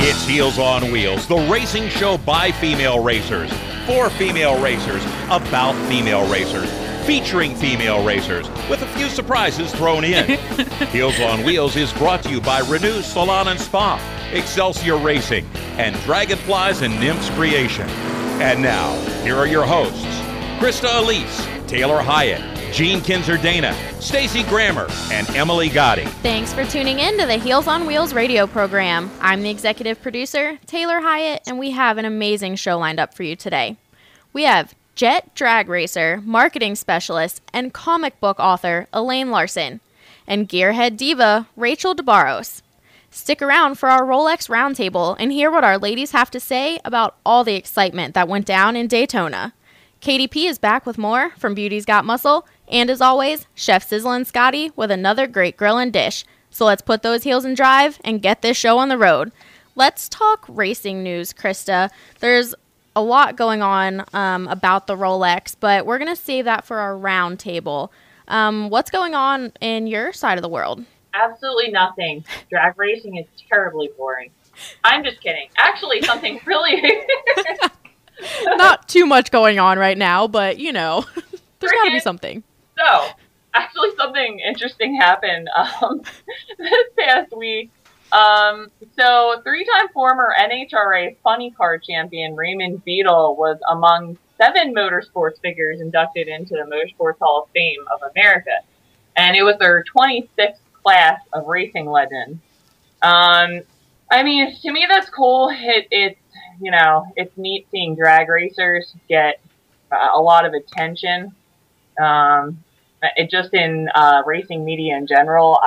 It's Heels on Wheels, the racing show by female racers, for female racers, about female racers, featuring female racers, with a few surprises thrown in. Heels on Wheels is brought to you by Renew Salon and Spa, Excelsior Racing, and Dragonflies and Nymphs Creation. And now, here are your hosts, Krista Elise, Taylor Hyatt, Gene Kinzer-Dana, Stacy Grammer, and Emily Gotti. Thanks for tuning in to the Heels on Wheels radio program. I'm the executive producer, Taylor Hyatt, and we have an amazing show lined up for you today. We have jet drag racer, marketing specialist, and comic book author Elaine Larson, and gearhead diva Rachel Barros. Stick around for our Rolex Roundtable and hear what our ladies have to say about all the excitement that went down in Daytona. KDP is back with more from Beauty's Got Muscle, and as always, Chef Sizzling Scotty with another great grillin' dish. So let's put those heels in drive and get this show on the road. Let's talk racing news, Krista. There's a lot going on about the Rolex, but we're going to save that for our roundtable. What's going on in your side of the world? Absolutely nothing. Drag racing is terribly boring. I'm just kidding. Actually, something really... Not too much going on right now, but, you know, there's got to be something. So, actually something interesting happened this past week. So, three-time former NHRA funny car champion Raymond Beadle was among 7 motorsports figures inducted into the Motorsports Hall of Fame of America. And it was their 26th class of racing legends. I mean, to me, that's cool. It's you know, it's neat seeing drag racers get a lot of attention. It just in racing media in general,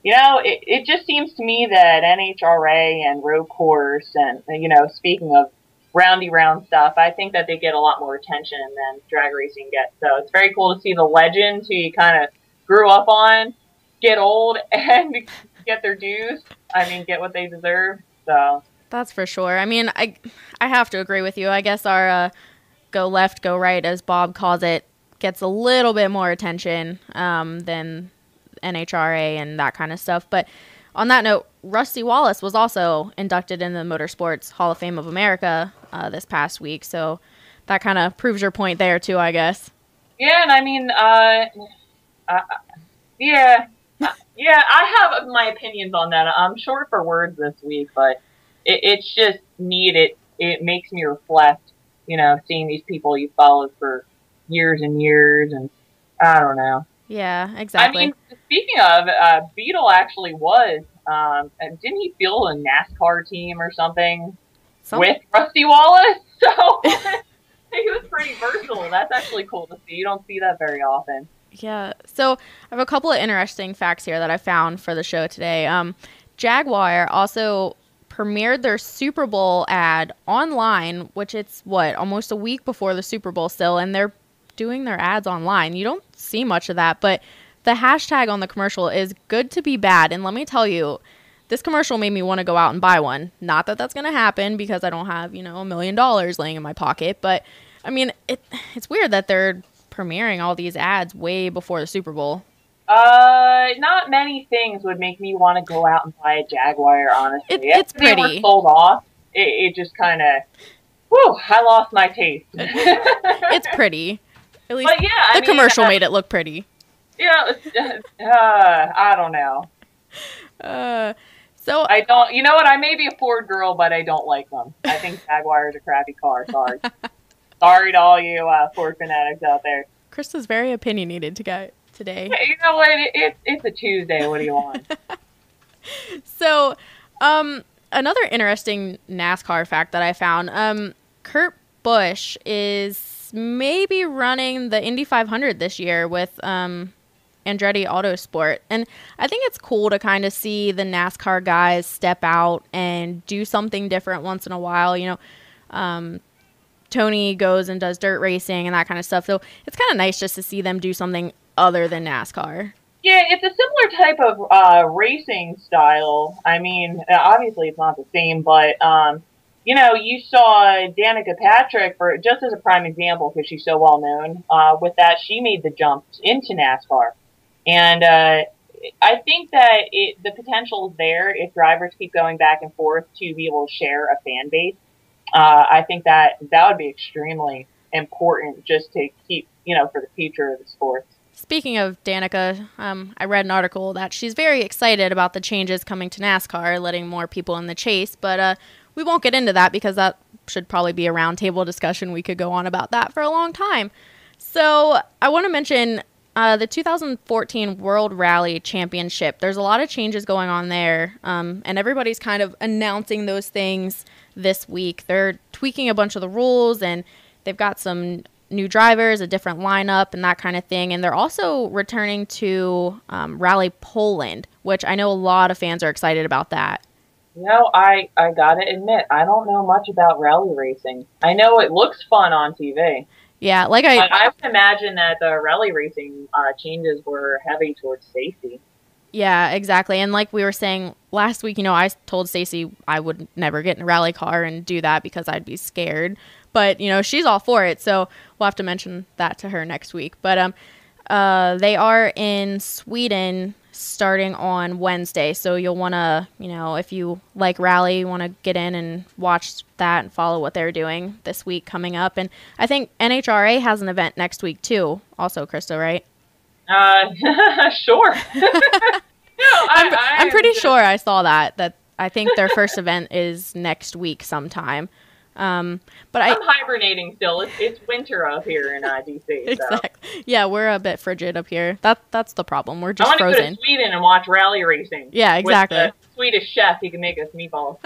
it just seems to me that NHRA and road course and, you know, speaking of roundy round stuff, I think that they get a lot more attention than drag racing gets. So it's very cool to see the legends who you kind of grew up on get old and get their dues. I mean, get what they deserve. So. That's for sure. I mean, I have to agree with you. I guess our go left, go right, as Bob calls it, gets a little bit more attention than NHRA and that kind of stuff. But on that note, Rusty Wallace was also inducted in the Motorsports Hall of Fame of America this past week. So that kind of proves your point there, too, I guess. Yeah, and I mean, yeah, I have my opinions on that. I'm short for words this week, but it's just neat. It makes me reflect, you know, seeing these people you followed for years and years, and I don't know. Yeah, exactly. I mean, speaking of, Beetle actually was, didn't he field a NASCAR team or something with Rusty Wallace? So he was pretty versatile. That's actually cool to see. You don't see that very often. Yeah. So I have a couple of interesting facts here that I found for the show today. Jaguar also premiered their Super Bowl ad online, which it's almost a week before the Super Bowl still, and they're doing their ads online. You don't see much of that, but the hashtag on the commercial is good to be bad. And let me tell you, this commercial made me want to go out and buy one. Not that that's going to happen because I don't have, you know, $1 million laying in my pocket, but I mean, it's weird that they're premiering all these ads way before the Super Bowl. Not many things would make me want to go out and buy a Jaguar, honestly. It's pretty. They were sold off. It just kind of, I lost my taste. It's pretty. At least yeah, the commercial made it look pretty. Yeah, I don't know. So I don't, you know what, I may be a Ford girl, but I don't like them. I think Jaguar is a crappy car, sorry. Sorry to all you Ford fanatics out there. Krista's very opinionated today. You know what? It's a Tuesday. What do you want? So, another interesting NASCAR fact that I found, Kurt Busch is maybe running the Indy 500 this year with Andretti Autosport. And I think it's cool to kind of see the NASCAR guys step out and do something different once in a while. You know, Tony goes and does dirt racing and that kind of stuff. So it's kind of nice just to see them do something other than NASCAR. Yeah, it's a similar type of racing style. I mean, obviously it's not the same, but, you know, you saw Danica Patrick, for just as a prime example, because she's so well known, with that, she made the jump into NASCAR. And I think that the potential is there if drivers keep going back and forth to be able to share a fan base. I think that would be extremely important just to keep, for the future of the sport. Speaking of Danica, I read an article that she's very excited about the changes coming to NASCAR, letting more people in the chase, but we won't get into that because that should probably be a roundtable discussion. We could go on about that for a long time. So I want to mention the 2014 World Rally Championship. There's a lot of changes going on there, and everybody's kind of announcing those things this week. They're tweaking a bunch of the rules, and they've got some new drivers, a different lineup, and that kind of thing. And they're also returning to Rally Poland, which I know a lot of fans are excited about that. I gotta admit, I don't know much about rally racing. I know it looks fun on TV. Yeah, I would imagine that the rally racing changes were heavy towards safety. Yeah, exactly. And like we were saying last week, I told Stacey I would never get in a rally car and do that because I'd be scared. But, she's all for it, so we'll have to mention that to her next week. But they are in Sweden starting on Wednesday, so you'll want to, if you like rally, you want to get in and watch that and follow what they're doing this week coming up. And I think NHRA has an event next week too, also, Krista, right? Sure. I'm pretty sure I saw that I think their first event is next week sometime. But I'm hibernating still. It's winter up here in DC. Exactly. So. Yeah, we're a bit frigid up here. That's the problem. We're just frozen. I want to go to Sweden and watch rally racing. Yeah, exactly. With the Swedish chef, he can make us meatballs.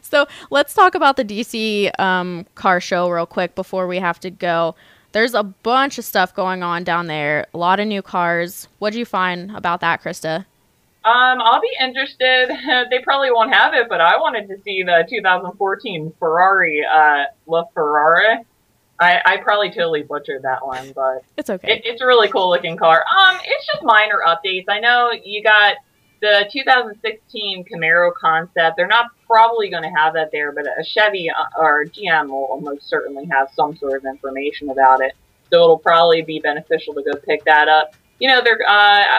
So let's talk about the DC car show real quick before we have to go. There's a bunch of stuff going on down there. A lot of new cars. What'd you find about that, Krista? I'll be interested. They probably won't have it, but I wanted to see the 2014 Ferrari, LaFerrari. I probably totally butchered that one, but it's okay. It's a really cool looking car. It's just minor updates. I know you got the 2016 Camaro concept. They're not probably going to have that there, but a Chevy or GM will almost certainly have some sort of information about it. So it'll probably be beneficial to go pick that up. They're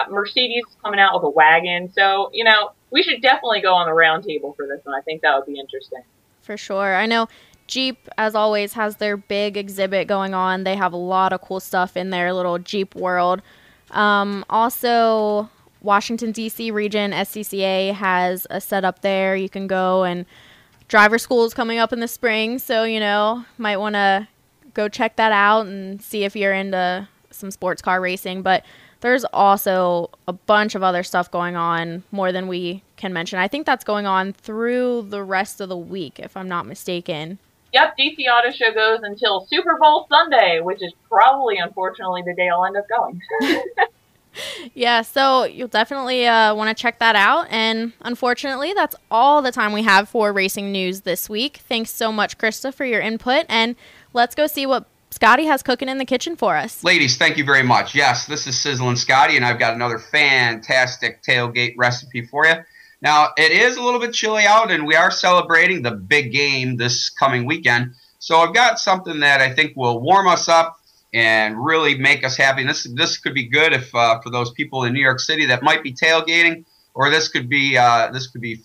Mercedes coming out with a wagon. So, we should definitely go on the roundtable for this one. I think that would be interesting. For sure. I know Jeep, as always, has their big exhibit going on. They have a lot of cool stuff in their little Jeep world. Also, Washington, D.C. region, SCCA has a setup there. You can go, and driver school is coming up in the spring. So, might want to go check that out and see if you're into some sports car racing. But there's also a bunch of other stuff going on, more than we can mention. I think that's going on through the rest of the week, if I'm not mistaken. Yep, DC Auto Show goes until Super Bowl Sunday, which is probably, unfortunately, the day I'll end up going. Yeah, so you'll definitely want to check that out. And unfortunately, that's all the time we have for racing news this week. Thanks so much, Krista, for your input. And let's go see what Scotty has cooking in the kitchen for us. Ladies, thank you very much. Yes, this is Sizzling Scotty, and I've got another fantastic tailgate recipe for you. Now, it is a little bit chilly out, and we are celebrating the big game this coming weekend. So I've got something that I think will warm us up and really make us happy. And this could be good if for those people in New York City that might be tailgating, or this could be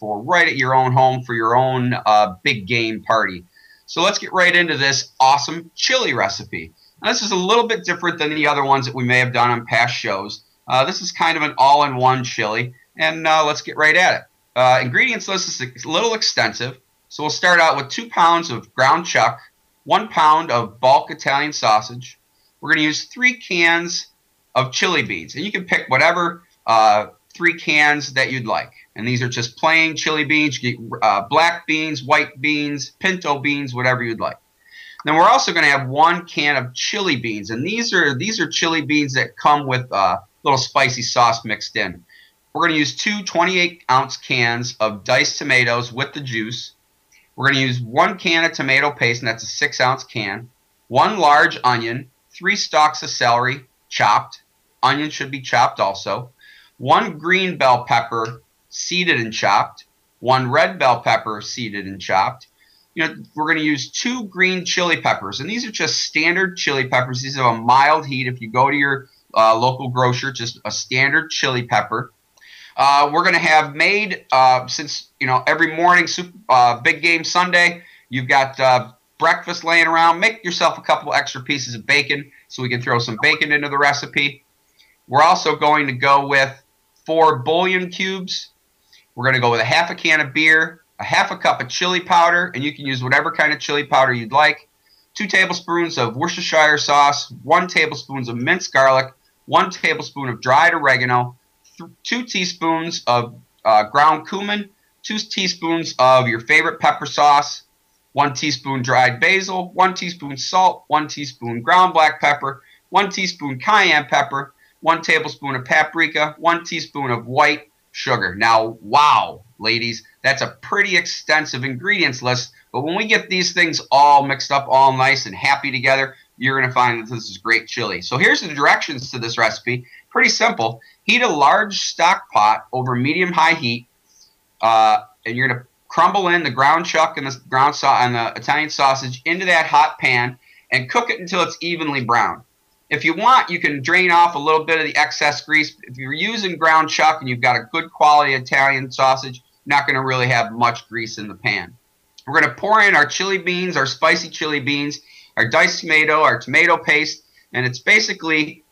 for right at your own home for your own big game party. So let's get right into this awesome chili recipe. Now, this is a little bit different than the other ones that we may have done on past shows. This is kind of an all-in-one chili, and let's get right at it. Ingredients list is a little extensive, so we'll start out with 2 pounds of ground chuck, 1 pound of bulk Italian sausage. We're going to use 3 cans of chili beans, and you can pick whatever 3 cans that you'd like. And these are just plain chili beans. You get black beans, white beans, pinto beans, whatever you'd like. Then we're also going to have 1 can of chili beans, and these are chili beans that come with a little spicy sauce mixed in. We're going to use 2 28-ounce cans of diced tomatoes with the juice. We're going to use 1 can of tomato paste, and that's a 6-ounce can. 1 large onion, 3 stalks of celery, chopped. Onion should be chopped also. 1 green bell pepper, seeded and chopped. 1 red bell pepper, seeded and chopped. We're going to use 2 green chili peppers, and these are just standard chili peppers. These have a mild heat. If you go to your local grocer, just a standard chili pepper. We're going to have made, since, every morning, big game Sunday, you've got breakfast laying around. Make yourself a couple extra pieces of bacon so we can throw some bacon into the recipe. We're also going to go with 4 bouillon cubes. We're going to go with a half a can of beer, a half a cup of chili powder, and you can use whatever kind of chili powder you'd like, 2 tablespoons of Worcestershire sauce, 1 tablespoon of minced garlic, 1 tablespoon of dried oregano, 2 teaspoons of ground cumin, 2 teaspoons of your favorite pepper sauce, 1 teaspoon dried basil, 1 teaspoon salt, 1 teaspoon ground black pepper, 1 teaspoon cayenne pepper, 1 tablespoon of paprika, 1 teaspoon of white sugar. Now, wow, ladies, that's a pretty extensive ingredients list, but when we get these things all mixed up, all nice and happy together, you're going to find that this is great chili. So here's the directions to this recipe. Pretty simple. Heat a large stock pot over medium-high heat, and you're going to crumble in the ground chuck and the Italian sausage into that hot pan and cook it until it's evenly browned. If you want, you can drain off a little bit of the excess grease. If you're using ground chuck and you've got a good quality Italian sausage, you're not going to really have much grease in the pan. We're going to pour in our chili beans, our spicy chili beans, our diced tomato, our tomato paste, and it's basically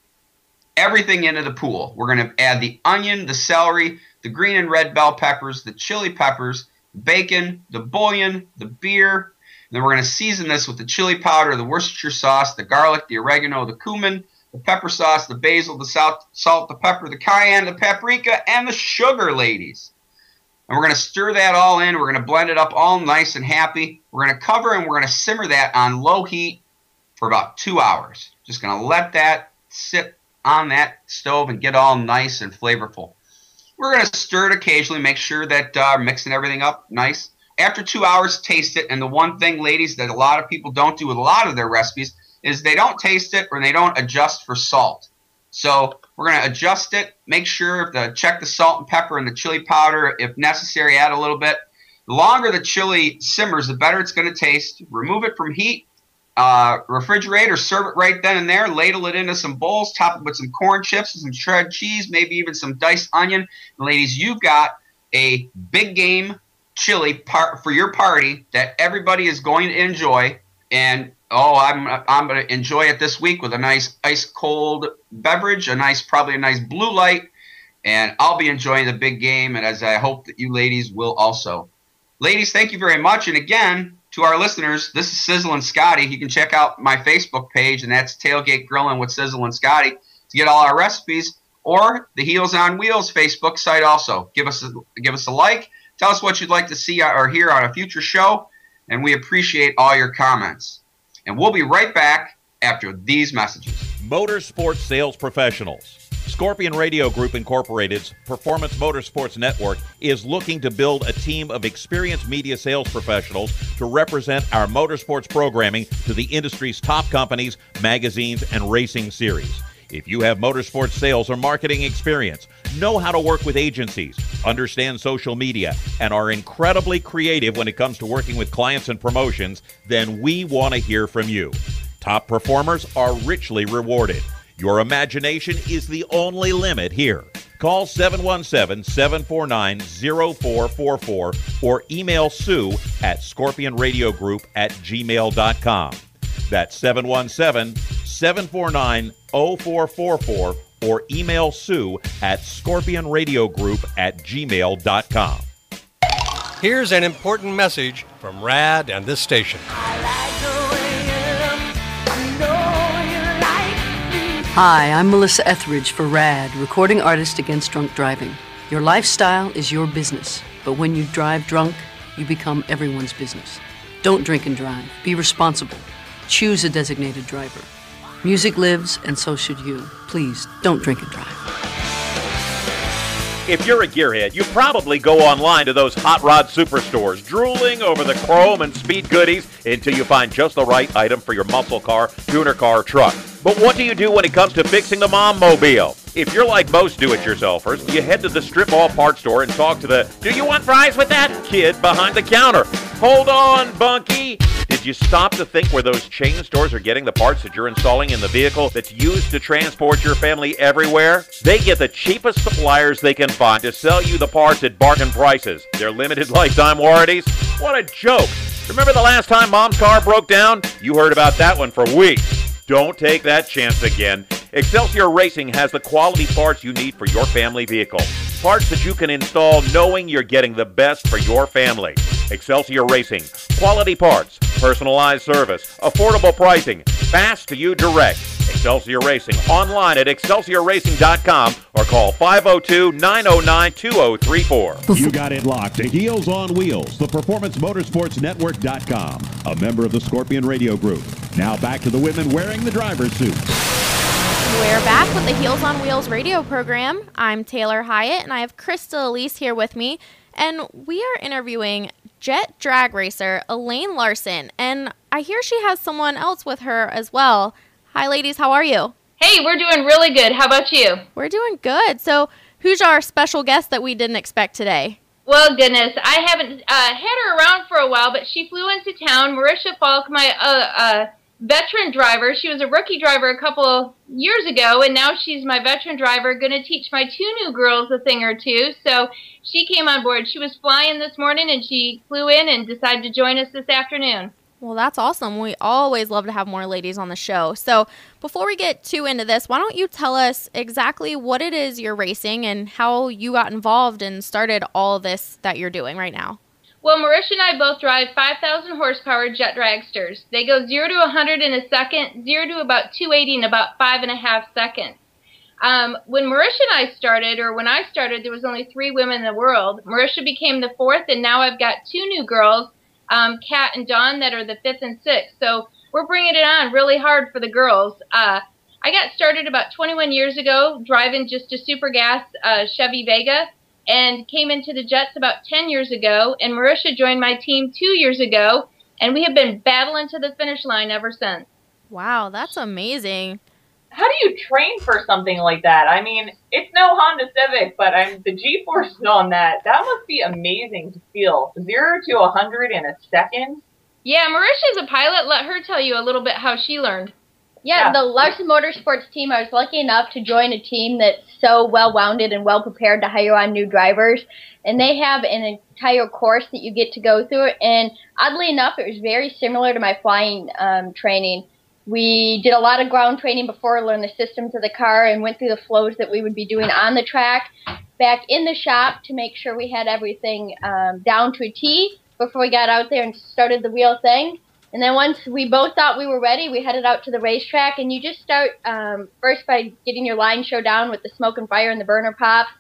everything into the pool. We're going to add the onion, the celery, the green and red bell peppers, the chili peppers, the bacon, the bouillon, the beer, and then we're going to season this with the chili powder, the Worcestershire sauce, the garlic, the oregano, the cumin, the pepper sauce, the basil, the salt, the pepper, the cayenne, the paprika, and the sugar, ladies. And we're going to stir that all in. We're going to blend it up all nice and happy. We're going to cover and we're going to simmer that on low heat for about 2 hours. Just going to let that sit on that stove and get all nice and flavorful. We're going to stir it occasionally, make sure that mixing everything up nice. After 2 hours, taste it. And the one thing, ladies, that a lot of people don't do with a lot of their recipes is they don't taste it or they don't adjust for salt. So we're going to adjust it, make sure to check the salt and pepper and the chili powder. If necessary, add a little bit. The longer the chili simmers, the better it's going to taste. Remove it from heat, refrigerate or serve it right then and there. Ladle it into some bowls, top it with some corn chips, some shredded cheese, maybe even some diced onion. And ladies, you've got a big game chili for your party that everybody is going to enjoy. And I'm going to enjoy it this week with a nice ice cold beverage, probably a nice blue light, and I'll be enjoying the big game, and as I hope that you ladies will also. Ladies, thank you very much. And again, to our listeners, this is Sizzling Scotty. You can check out my Facebook page, and that's Tailgate Grilling with Sizzling Scotty, to get all our recipes, or the Heels on Wheels Facebook site also. Give us a like. Tell us what you'd like to see or hear on a future show, and we appreciate all your comments. And we'll be right back after these messages. Motorsports sales professionals. Scorpion Radio Group Incorporated's Performance Motorsports Network is looking to build a team of experienced media sales professionals to represent our motorsports programming to the industry's top companies, magazines, and racing series. If you have motorsports sales or marketing experience, know how to work with agencies, understand social media, and are incredibly creative when it comes to working with clients and promotions, then we want to hear from you. Top performers are richly rewarded. Your imagination is the only limit here. Call 717-749-0444 or email Sue at scorpionradiogroup@gmail.com. That's 717-749-0444 or email Sue at scorpionradiogroup@gmail.com. Here's an important message from RAD and this station. Hi, I'm Melissa Etheridge for RAD, recording artist against drunk driving. Your lifestyle is your business, but when you drive drunk, you become everyone's business. Don't drink and drive. Be responsible. Choose a designated driver. Music lives, and so should you. Please, don't drink and drive. If you're a gearhead, you probably go online to those hot rod superstores, drooling over the chrome and speed goodies until you find just the right item for your muscle car, tuner car, truck. But what do you do when it comes to fixing the mom mobile? If you're like most do-it-yourselfers, you head to the strip mall part store and talk to the "Do you want fries with that?" kid behind the counter. Hold on, Bunky. Did You stop to think where those chain stores are getting the parts that you're installing in the vehicle that's used to transport your family everywhere? They get the cheapest suppliers they can find to sell you the parts at bargain prices. Their limited lifetime warranties? What a joke! Remember the last time Mom's car broke down? You heard about that one for weeks. Don't take that chance again. Excelsior Racing has the quality parts you need for your family vehicle. Parts that you can install knowing you're getting the best for your family. Excelsior Racing. Quality parts, personalized service, affordable pricing, fast to you direct. Excelsior Racing. Online at excelsiorracing.com or call 502-909-2034. You got it locked to Heels on Wheels, the PerformanceMotorsportsNetwork.com, a member of the Scorpion Radio Group. Now back to the women wearing the driver's suits. We're back with the Heels on Wheels radio program. I'm Taylor Hyatt, and I have Krista Elise here with me. And we are interviewing Jet drag racer Elaine Larson. And I hear she has someone else with her as well. Hi, ladies. How are you? Hey, we're doing really good. How about you? We're doing good. So who's our special guest that we didn't expect today? Well, goodness, I haven't had her around for a while, but she flew into town. Marisha Falk, my veteran driver. She was a rookie driver a couple years ago, and now she's my veteran driver, going to teach my two new girls a thing or two. So she came on board. She was flying this morning, and she flew in and decided to join us this afternoon. Well, that's awesome. We always love to have more ladies on the show. So before we get too into this, why don't you tell us exactly what it is you're racing and how you got involved and started all this that you're doing right now? Well, Marisha and I both drive 5,000 horsepower jet dragsters. They go 0 to 100 in a second, 0 to about 280 in about 5.5 seconds. When Marisha and I started, or when I started, there was only 3 women in the world. Marisha became the 4th, and now I've got 2 new girls, Kat and Dawn, that are the 5th and 6th. So we're bringing it on really hard for the girls. I got started about 21 years ago driving just a super gas Chevy Vega, and came into the jets about 10 years ago, and Marisha joined my team 2 years ago, and we have been battling to the finish line ever since. Wow, that's amazing. How do you train for something like that? I mean, it's no Honda Civic, but the G-force on that must be amazing to feel. 0 to 100 in a second? Yeah, Marisha's a pilot. Let her tell you a little bit how she learned. Yeah, the Larson Motorsports team, I was lucky enough to join a team that's so well-rounded and well-prepared to hire on new drivers. And they have an entire course that you get to go through. And oddly enough, it was very similar to my flying training. We did a lot of ground training before, learned the systems of the car, and went through the flows that we would be doing on the track, back in the shop to make sure we had everything down to a T before we got out there and started the real thing. And then once we both thought we were ready, we headed out to the racetrack, and you just start first by getting your line show down with the smoke and fire and the burner pops.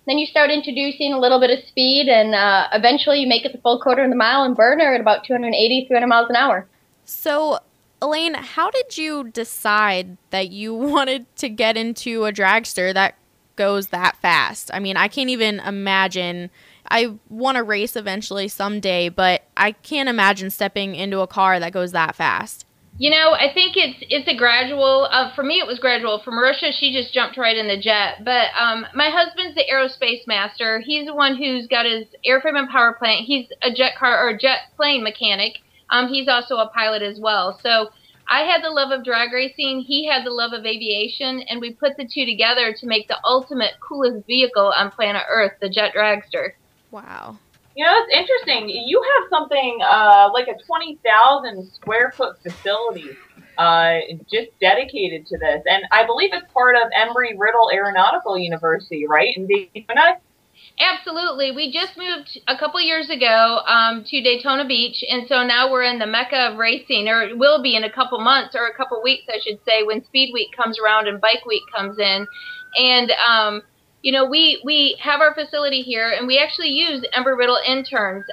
Then you start introducing a little bit of speed, and eventually you make it the full quarter of the mile and burner at about 280, 300 miles an hour. So, Elaine, how did you decide that you wanted to get into a dragster that goes that fast? I mean, I can't even imagine. I want to race eventually someday, but I can't imagine stepping into a car that goes that fast. You know, I think it's a gradual. For me, it was gradual. For Marisha, she just jumped right in the jet. But my husband's the aerospace master. He's the one who's got his airframe and power plant. He's a jet car or jet plane mechanic. He's also a pilot as well. So I had the love of drag racing. He had the love of aviation, and we put the two together to make the ultimate coolest vehicle on planet Earth, the jet dragster. Wow. You know, it's interesting. You have something like a 20,000 square foot facility just dedicated to this. And I believe it's part of Embry-Riddle Aeronautical University, right, in Daytona? Absolutely. We just moved a couple years ago to Daytona Beach, and so now we're in the mecca of racing, or it will be in a couple months, or a couple weeks, I should say, when Speed Week comes around and Bike Week comes in. And you know, we have our facility here, and we actually use Embry-Riddle interns.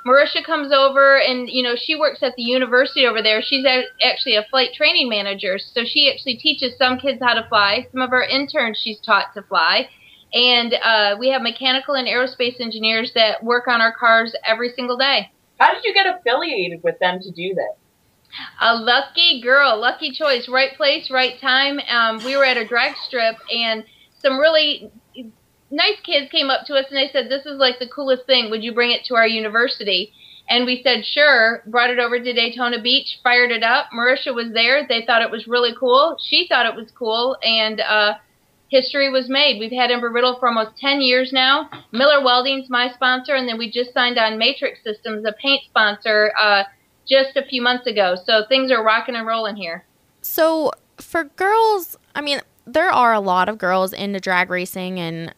Marisha comes over, and, you know, she works at the university over there. She's actually a flight training manager, so she actually teaches some kids how to fly. Some of our interns she's taught to fly. And we have mechanical and aerospace engineers that work on our cars every single day. How did you get affiliated with them to do this? A lucky girl, lucky choice, right place, right time. We were at a drag strip, and some really nice kids came up to us and they said, "This is like the coolest thing. Would you bring it to our university?" And we said, sure, brought it over to Daytona Beach, fired it up. Marisha was there. They thought it was really cool. She thought it was cool, and history was made. We've had Embry Riddle for almost 10 years now. Miller Welding's my sponsor, and then we just signed on Matrix Systems, a paint sponsor, just a few months ago. So things are rocking and rolling here. So for girls, I mean, there are a lot of girls into drag racing and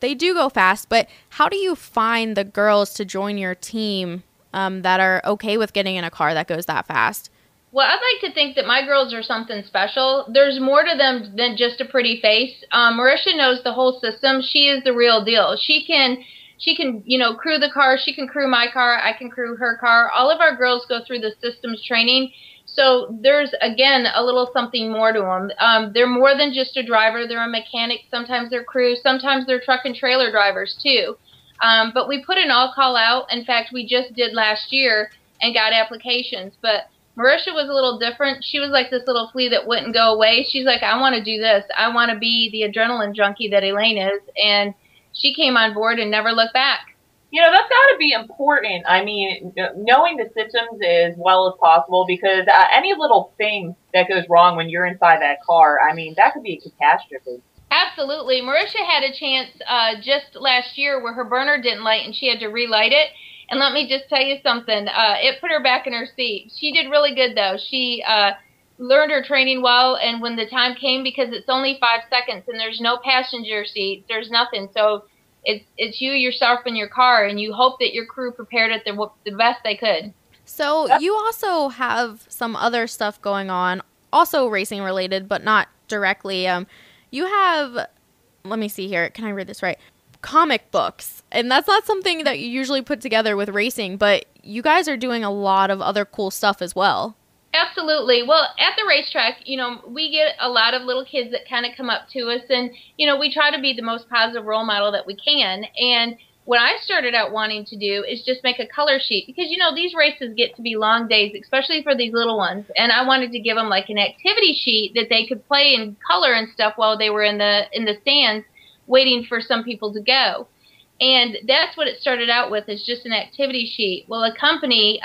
they do go fast, but how do you find the girls to join your team that are okay with getting in a car that goes that fast? Well, I'd like to think that my girls are something special. There's more to them than just a pretty face. Marisha knows the whole system. She is the real deal. She can, you know, crew the car. She can crew my car. I can crew her car. All of our girls go through the systems training. So there's, again, a little something more to them. They're more than just a driver. They're a mechanic. Sometimes they're crew. Sometimes they're truck and trailer drivers, too. But we put an all-call out. In fact, we just did last year and got applications. But Marisha was a little different. She was like this little flea that wouldn't go away. She's like, I want to do this. I want to be the adrenaline junkie that Elaine is. And she came on board and never looked back. You know, that's got to be important. I mean, knowing the systems as well as possible, because any little thing that goes wrong when you're inside that car, I mean, that could be a catastrophe. Absolutely. Marisha had a chance just last year where her burner didn't light and she had to relight it. And let me just tell you something. It put her back in her seat. She did really good, though. She learned her training well, and when the time came, because it's only 5 seconds and there's no passenger seat, there's nothing. So it's you, yourself, and your car, and you hope that your crew prepared it the best they could. So you also have some other stuff going on, also racing related, but not directly. You have, let me see here, can I read this right? Comic books, and that's not something that you usually put together with racing, but you guys are doing a lot of other cool stuff as well. Absolutely. Well, at the racetrack, you know, we get a lot of little kids that kind of come up to us, and, you know, we try to be the most positive role model that we can. And what I started out wanting to do is just make a color sheet, because, you know, these races get to be long days, especially for these little ones. And I wanted to give them like an activity sheet that they could play and color and stuff while they were in the stands waiting for some people to go. And that's what it started out with, is just an activity sheet. Well, a company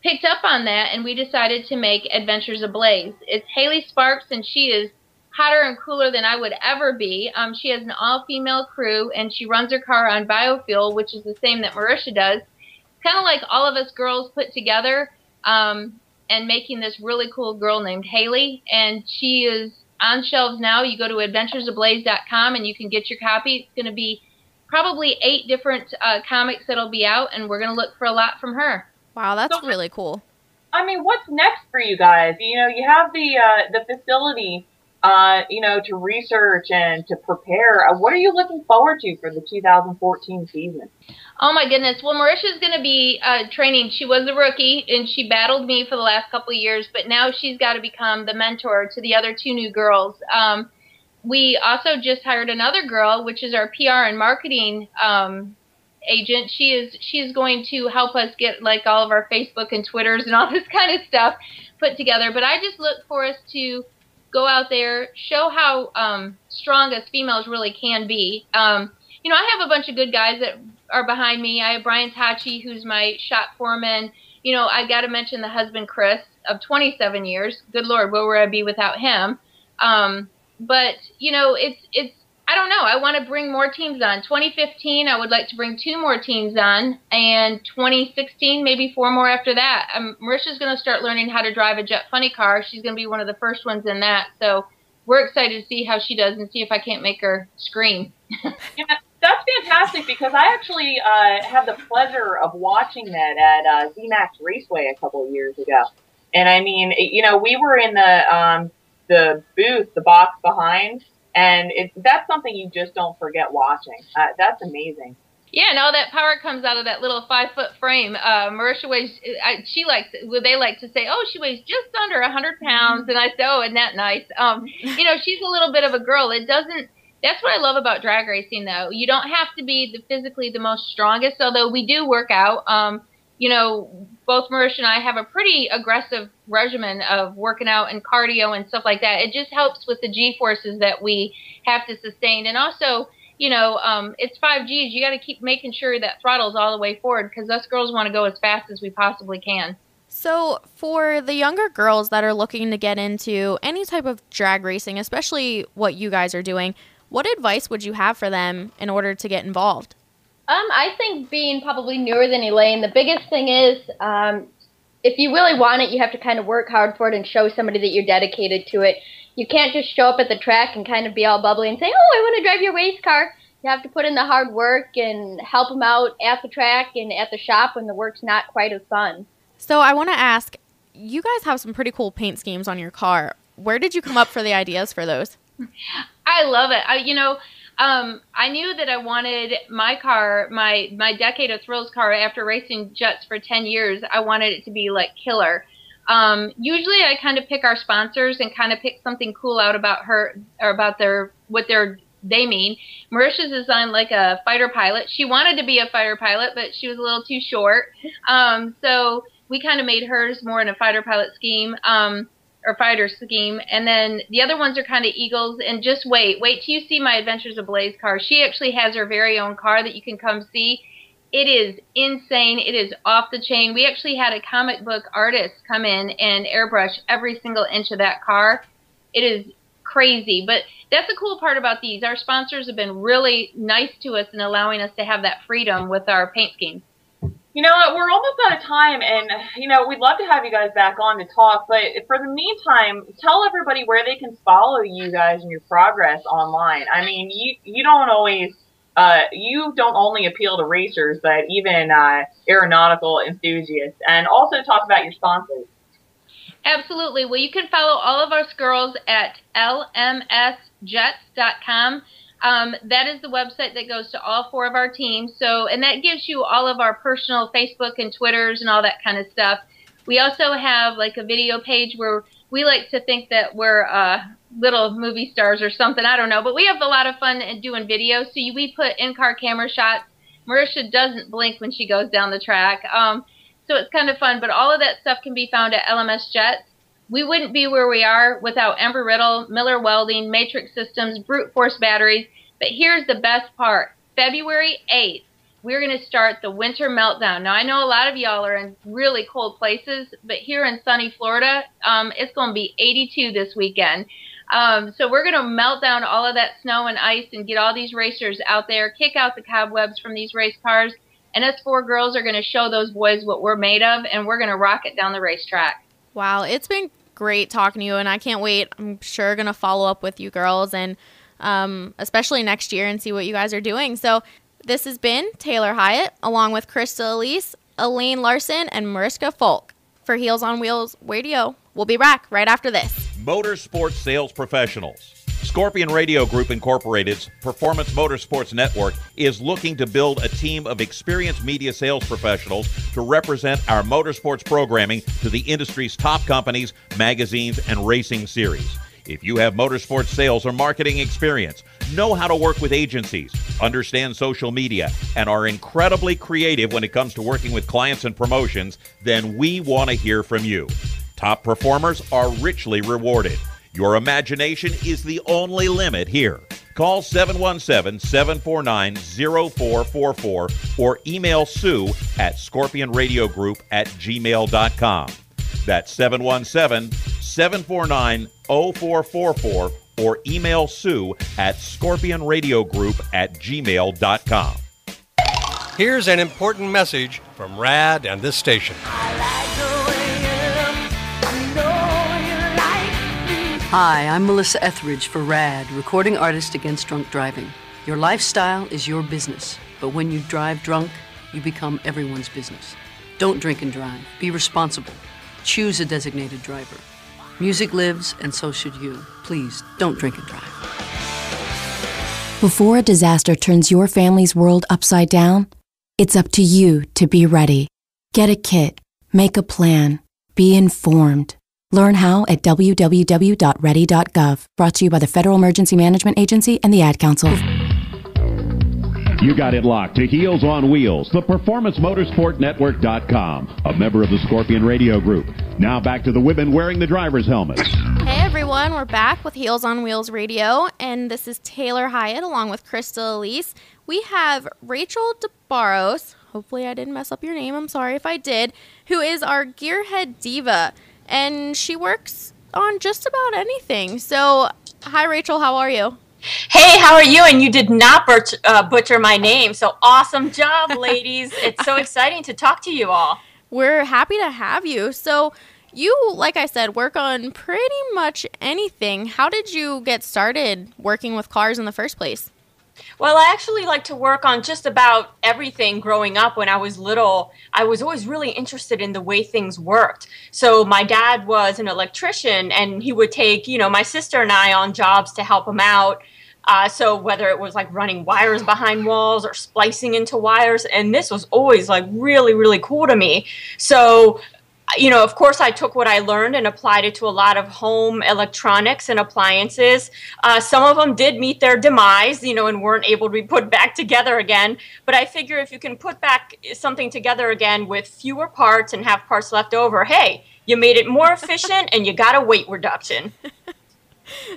picked up on that, and we decided to make Adventures Ablaze. It's Haley Sparks, and she is hotter and cooler than I would ever be. She has an all-female crew, and she runs her car on biofuel, which is the same that Marisha does. Kind of like all of us girls put together and making this really cool girl named Haley, and she is on shelves now. You go to adventuresablaze.com, and you can get your copy. It's going to be probably 8 different comics that'll be out, and we're going to look for a lot from her. Wow, that's really cool. I mean, what's next for you guys? You know, you have the facility, you know, to research and to prepare. What are you looking forward to for the 2014 season? Oh, my goodness. Well, Marisha's going to be training. She was a rookie, and she battled me for the last couple of years, but now she's got to become the mentor to the other 2 new girls. We also just hired another girl, which is our PR and marketing agent. She is going to help us get like all of our Facebook and Twitters and all this kind of stuff put together. But I just look for us to go out there, show how strong us females really can be. You know, I have a bunch of good guys that are behind me. I have Brian Tachi, who's my shop foreman. You know, I got to mention the husband, Chris, of 27 years. Good Lord, where would I be without him? But, you know, it's I don't know. I want to bring more teams on. 2015, I would like to bring 2 more teams on, and 2016, maybe 4 more after that. Marisha's going to start learning how to drive a Jet Funny car. She's going to be one of the first ones in that. So we're excited to see how she does and see if I can't make her scream. Yeah, that's fantastic, because I actually had the pleasure of watching that at ZMAX Raceway a couple of years ago. And I mean, you know, we were in the booth, the box behind, and that's something you just don't forget watching. That's amazing. Yeah, and all that power comes out of that little 5-foot frame. Marisha weighs, they like to say, oh, she weighs just under 100 pounds. And I say, oh, isn't that nice? You know, she's a little bit of a girl. That's what I love about drag racing, though. You don't have to be physically the most strongest, although we do work out. You know, both Marisha and I have a pretty aggressive regimen of working out and cardio and stuff like that. It just helps with the G-forces that we have to sustain. And also, it's 5Gs. You got to keep making sure that throttle's all the way forward because us girls want to go as fast as we possibly can. So for the younger girls that are looking to get into any type of drag racing, especially what you guys are doing, what advice would you have for them in order to get involved? I think being probably newer than Elaine, the biggest thing is if you really want it, you have to kind of work hard for it and show somebody that you're dedicated to it. You can't just show up at the track and kind of be all bubbly and say, oh, I want to drive your race car. You have to put in the hard work and help them out at the track and at the shop when the work's not quite as fun. So I want to ask, you guys have some pretty cool paint schemes on your car. Where did you come up for the ideas for those? I love it. I knew that I wanted my car, my Decade of Thrills car, after racing jets for 10 years, I wanted it to be like killer. Usually I kind of pick our sponsors and kind of pick something cool out about her or about they mean. Marisha's designed like a fighter pilot. She wanted to be a fighter pilot, but she was a little too short. So we kind of made hers more in a fighter pilot scheme. Or fighter scheme, and then the other ones are kind of eagles. And just wait till you see my Adventures of Blaze car. She actually has her very own car that you can come see. It is insane. It is off the chain. We actually had a comic book artist come in and airbrush every single inch of that car. It is crazy, but that's the cool part about these. Our sponsors have been really nice to us in allowing us to have that freedom with our paint schemes. You know what, we're almost out of time, and, we'd love to have you guys back on to talk, but for the meantime, tell everybody where they can follow you guys and your progress online. I mean, you don't always, you don't only appeal to racers, but even aeronautical enthusiasts, and also talk about your sponsors. Absolutely. Well, you can follow all of us girls at lmsjets.com. That is the website that goes to all 4 of our teams. And that gives you all of our personal Facebook and Twitters and all that kind of stuff. We also have like a video page where we like to think that we're little movie stars or something. I don't know, but we have a lot of fun doing videos. So we put in-car camera shots. Marisha doesn't blink when she goes down the track. So it's kind of fun. But all of that stuff can be found at LMS Jets. We wouldn't be where we are without Embry-Riddle, Miller Welding, Matrix Systems, Brute Force Batteries. But here's the best part. February 8th, we're going to start the Winter Meltdown. Now, I know a lot of y'all are in really cold places, but here in sunny Florida, it's going to be 82 this weekend. So we're going to melt down all of that snow and ice and get all these racers out there, kick out the cobwebs from these race cars, and us 4 girls are going to show those boys what we're made of, and we're going to rock it down the racetrack. Wow, it's been great talking to you, and I can't wait. I'm sure going to follow up with you girls, and especially next year, and see what you guys are doing. So this has been Taylor Hyatt, along with Krista Elise, Elaine Larson, and Mariska Folk for Heels on Wheels Radio. We'll be back right after this. Motorsports Sales Professionals. Scorpion Radio Group Incorporated's Performance Motorsports Network is looking to build a team of experienced media sales professionals to represent our motorsports programming to the industry's top companies, magazines, and racing series. If you have motorsports sales or marketing experience, know how to work with agencies, understand social media, and are incredibly creative when it comes to working with clients and promotions, then we want to hear from you. Top performers are richly rewarded. Your imagination is the only limit here. Call 717-749-0444 or email Sue at scorpionradiogroup@gmail.com. That's 717-749-0444 or email Sue at scorpionradiogroup@gmail.com. Here's an important message from RAD and this station. Hi, I'm Melissa Etheridge for RAD, recording artist against drunk driving. Your lifestyle is your business, but when you drive drunk, you become everyone's business. Don't drink and drive. Be responsible. Choose a designated driver. Music lives, and so should you. Please, don't drink and drive. Before a disaster turns your family's world upside down, it's up to you to be ready. Get a kit. Make a plan. Be informed. Learn how at www.ready.gov. Brought to you by the Federal Emergency Management Agency and the Ad Council. You got it locked to Heels on Wheels, the PerformanceMotorsportNetwork.com, a member of the Scorpion Radio Group. Now back to the women wearing the driver's helmets. Hey everyone, everyone. We're back with Heels on Wheels Radio, and this is Taylor Hyatt along with Crystal Elise. We have Rachel Barros, hopefully I didn't mess up your name, I'm sorry if I did, who is our gearhead diva, and she works on just about anything. So, hi Rachel, how are you? Hey, how are you? And you did not butcher my name, so awesome job, ladies. It's so exciting to talk to you all. We're happy to have you. So, you, like I said, work on pretty much anything. How did you get started working with cars in the first place? Well, I actually like to work on just about everything. Growing up when I was little, I was always really interested in the way things worked. So my dad was an electrician, and he would take, my sister and I on jobs to help him out. So whether it was like running wires behind walls or splicing into wires, and this was always like really, really cool to me. So of course, I took what I learned and applied it to a lot of home electronics and appliances. Some of them did meet their demise, and weren't able to be put back together again. But I figure if you can put back something together again with fewer parts and have parts left over, hey, you made it more efficient and you got a weight reduction.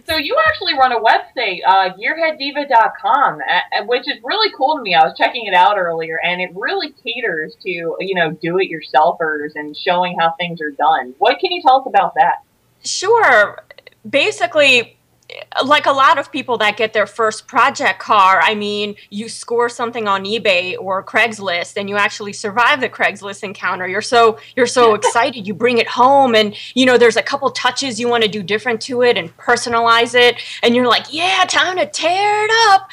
So you actually run a website, gearheaddiva.com, which is really cool to me. I was checking it out earlier, and it really caters to, do-it-yourselfers and showing how things are done. What can you tell us about that? Sure. Basically, like a lot of people that get their first project car, you score something on eBay or Craigslist and you actually survive the Craigslist encounter. You're so excited. You bring it home and, there's a couple touches you want to do different to it and personalize it. And you're like, yeah, time to tear it up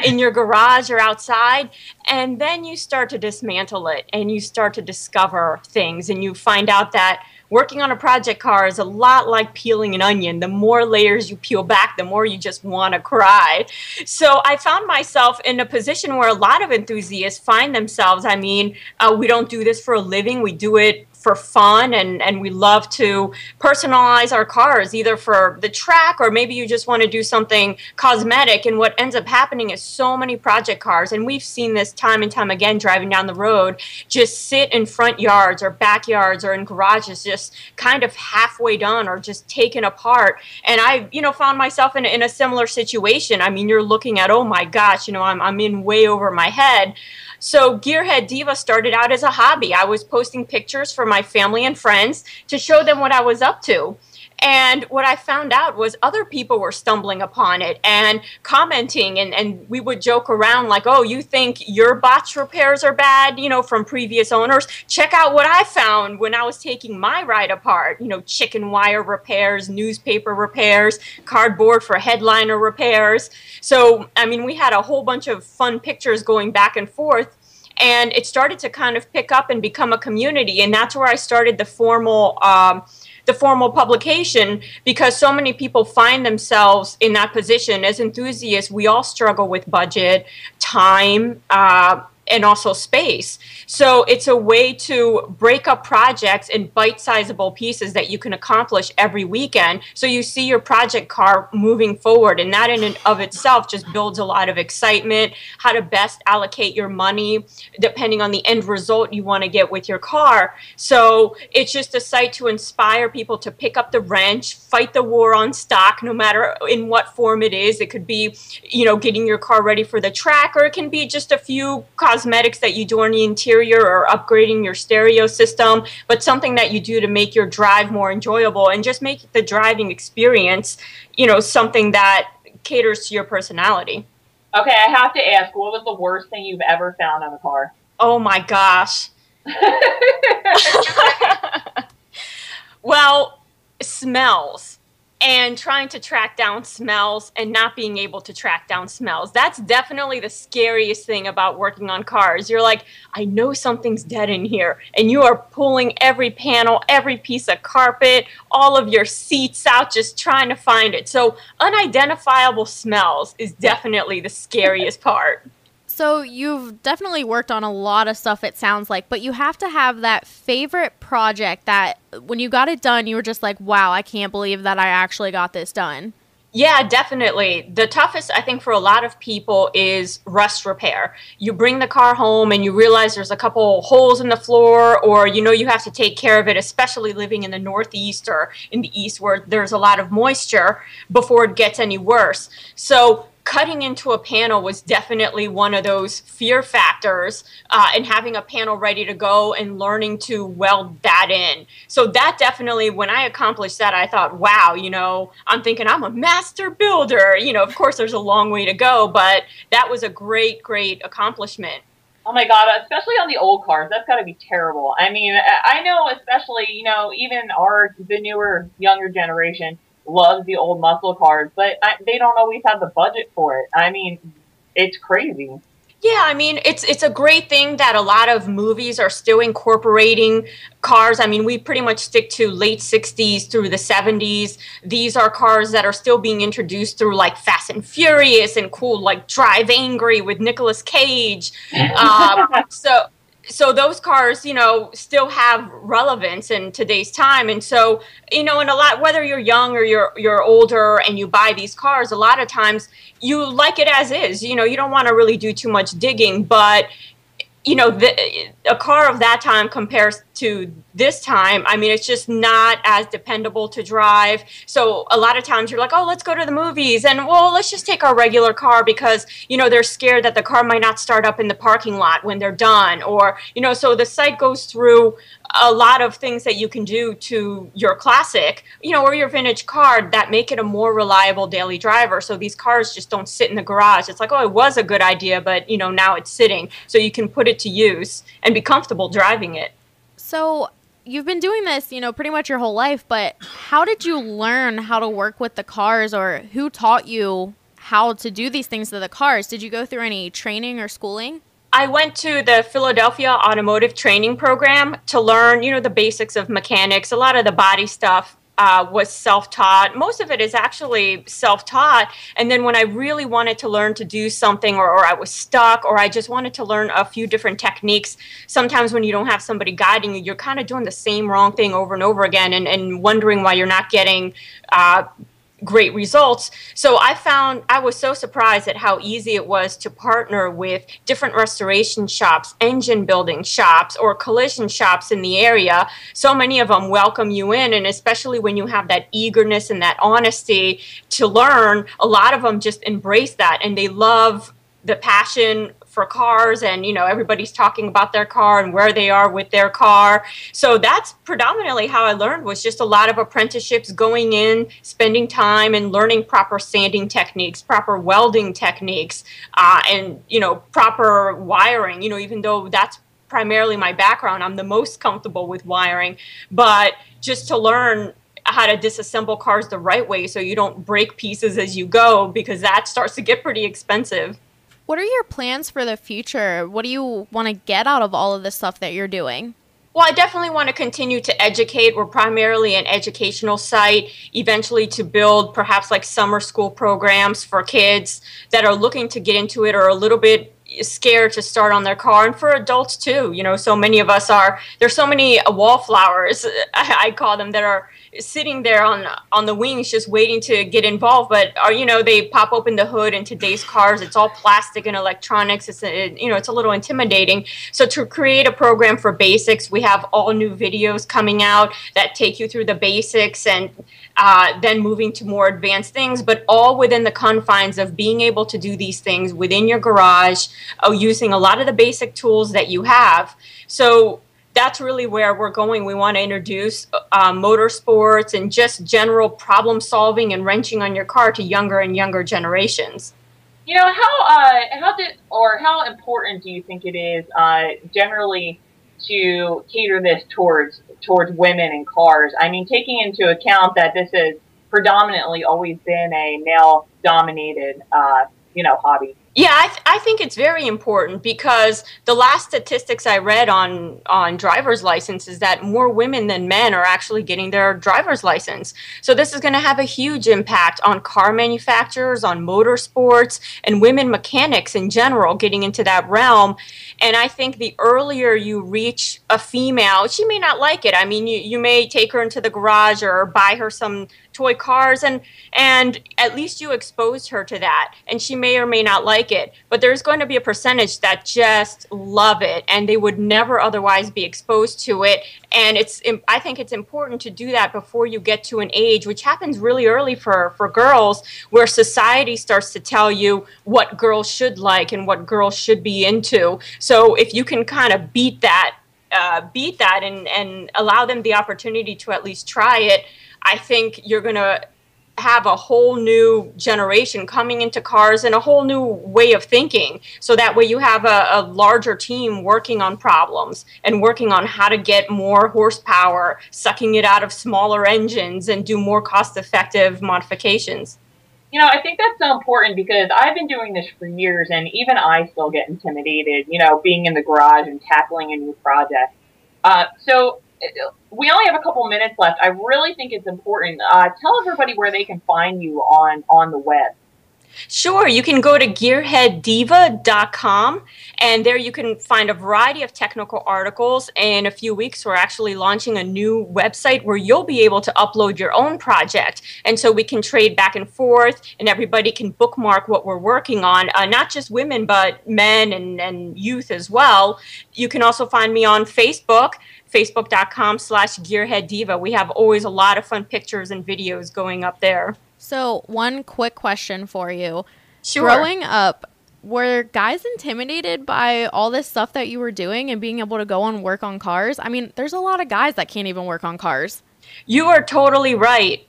in your garage or outside. And then you start to dismantle it and you start to discover things and you find out that working on a project car is a lot like peeling an onion. The more layers you peel back, the more you just want to cry. So I found myself in a position where a lot of enthusiasts find themselves. We don't do this for a living. We do it for fun, and we love to personalize our cars, either for the track or maybe you just want to do something cosmetic. And what ends up happening is so many project cars, and we've seen this time and time again driving down the road, just sit in front yards or backyards or in garages just kind of halfway done or just taken apart. And I, found myself in a similar situation. You're looking at, oh my gosh, I'm in way over my head. So Gearhead Diva started out as a hobby. I was posting pictures for my family and friends to show them what I was up to. And what I found out was other people were stumbling upon it and commenting, and we would joke around like, oh, you think your botch repairs are bad, from previous owners? Check out what I found when I was taking my ride apart, chicken wire repairs, newspaper repairs, cardboard for headliner repairs. So, we had a whole bunch of fun pictures going back and forth. And it started to kind of pick up and become a community. And that's where I started the formal publication, because so many people find themselves in that position. As enthusiasts, we all struggle with budget, time, and also space. So it's a way to break up projects in bite-sizable pieces that you can accomplish every weekend. So you see your project car moving forward, and that in and of itself just builds a lot of excitement, how to best allocate your money depending on the end result you want to get with your car. So it's just a site to inspire people to pick up the wrench, fight the war on stock, no matter in what form it is. It could be, getting your car ready for the track, or it can be just a few cosmetics that you do on the interior or upgrading your stereo system, but something that you do to make your drive more enjoyable and just make the driving experience, something that caters to your personality. Okay, I have to ask, what was the worst thing you've ever found on a car? Oh my gosh. Well, smells. And trying to track down smells and not being able to track down smells. That's definitely the scariest thing about working on cars. You're like, I know something's dead in here. And you are pulling every panel, every piece of carpet, all of your seats out, just trying to find it. So unidentifiable smells is definitely the scariest part. So you've definitely worked on a lot of stuff, it sounds like, but you have to have that favorite project that when you got it done, you were just like, wow, I can't believe that I actually got this done. Yeah, definitely. The toughest, I think, for a lot of people is rust repair. You bring the car home and you realize there's a couple holes in the floor, or you know you have to take care of it, especially living in the Northeast or in the East where there's a lot of moisture before it gets any worse. So cutting into a panel was definitely one of those fear factors, and having a panel ready to go and learning to weld that in. So that definitely, when I accomplished that, I thought, wow, you know, I'm thinking I'm a master builder. You know, of course, there's a long way to go, but that was a great, great accomplishment. Oh my God, especially on the old cars, that's got to be terrible. I mean, I know especially, you know, even the newer, younger generation loves the old muscle cars, but they don't always have the budget for it. I mean, it's crazy. Yeah, I mean, it's a great thing that a lot of movies are still incorporating cars. I mean, we pretty much stick to late 60s through the 70s. These are cars that are still being introduced through like Fast and Furious and cool like Drive Angry with Nicolas Cage. So those cars, you know, still have relevance in today's time. And so, you know, and a lot, whether you're young or you're older and you buy these cars, a lot of times you like it as is. You know, you don't want to really do too much digging, but you know, a car of that time compares to this time. I mean, it's just not as dependable to drive. So a lot of times you're like, oh, let's go to the movies. And, well, let's just take our regular car because, you know, they're scared that the car might not start up in the parking lot when they're done. Or, you know, so the site goes through a lot of things that you can do to your classic, you know, or your vintage car that make it a more reliable daily driver. So these cars just don't sit in the garage. It's like, oh, it was a good idea, but, you know, now it's sitting. So you can put it to use and be comfortable driving it. So you've been doing this, you know, pretty much your whole life, but how did you learn how to work with the cars, or who taught you how to do these things to the cars? Did you go through any training or schooling? I went to the Philadelphia Automotive Training Program to learn, you know, the basics of mechanics. A lot of the body stuff was self-taught. Most of it is actually self-taught. And then when I really wanted to learn to do something, or I was stuck, or I just wanted to learn a few different techniques, sometimes when you don't have somebody guiding you, you're kind of doing the same wrong thing over and over again and wondering why you're not getting great results. So I was so surprised at how easy it was to partner with different restoration shops, engine building shops, or collision shops in the area. So many of them welcome you in, and especially when you have that eagerness and that honesty to learn, a lot of them just embrace that, and they love the passion for cars, and you know, everybody's talking about their car and where they are with their car. So that's predominantly how I learned, was just a lot of apprenticeships, going in, spending time and learning proper sanding techniques, proper welding techniques, and you know, proper wiring. You know, even though that's primarily my background, I'm the most comfortable with wiring, but just to learn how to disassemble cars the right way so you don't break pieces as you go, because that starts to get pretty expensive. What are your plans for the future? What do you want to get out of all of this stuff that you're doing? Well, I definitely want to continue to educate. We're primarily an educational site, eventually to build perhaps like summer school programs for kids that are looking to get into it or a little bit scared to start on their car, and for adults too. You know, so many of us there's so many wallflowers, I call them, that are sitting there on the wings just waiting to get involved, but you know, they pop open the hood, and today's cars, it's all plastic and electronics. It's a little intimidating. So to create a program for basics, we have all new videos coming out that take you through the basics, and then moving to more advanced things, but all within the confines of being able to do these things within your garage, using a lot of the basic tools that you have. So that's really where we're going. We want to introduce motorsports and just general problem solving and wrenching on your car to younger and younger generations. You know, how important do you think it is generally to cater this towards women and cars? I mean, taking into account that this has predominantly always been a male-dominated, hobby. Yeah, I think it's very important, because the last statistics I read on driver's license is that more women than men are actually getting their driver's license. So this is going to have a huge impact on car manufacturers, on motorsports, and women mechanics in general getting into that realm. And I think the earlier you reach a female, she may not like it. I mean, you may take her into the garage or buy her some toy cars, and at least you exposed her to that, and she may or may not like it, but there's going to be a percentage that just love it, and they would never otherwise be exposed to it. And I think it's important to do that before you get to an age, which happens really early for girls, where society starts to tell you what girls should like and what girls should be into. So if you can kind of beat that and allow them the opportunity to at least try it, I think you're going to have a whole new generation coming into cars and a whole new way of thinking. So that way you have a larger team working on problems and working on how to get more horsepower, sucking it out of smaller engines, and do more cost-effective modifications. You know, I think that's so important because I've been doing this for years, and even I still get intimidated, you know, being in the garage and tackling a new project. So we only have a couple minutes left. I really think it's important. Tell everybody where they can find you on the web. Sure, you can go to gearheaddiva.com, and there you can find a variety of technical articles. In a few weeks, we're actually launching a new website where you'll be able to upload your own project. And so we can trade back and forth, and everybody can bookmark what we're working on, not just women, but men and youth as well. You can also find me on Facebook, facebook.com/gearheaddiva. We have always a lot of fun pictures and videos going up there. So, one quick question for you. Sure. Growing up, were guys intimidated by all this stuff that you were doing and being able to go and work on cars? I mean, there's a lot of guys that can't even work on cars. You are totally right.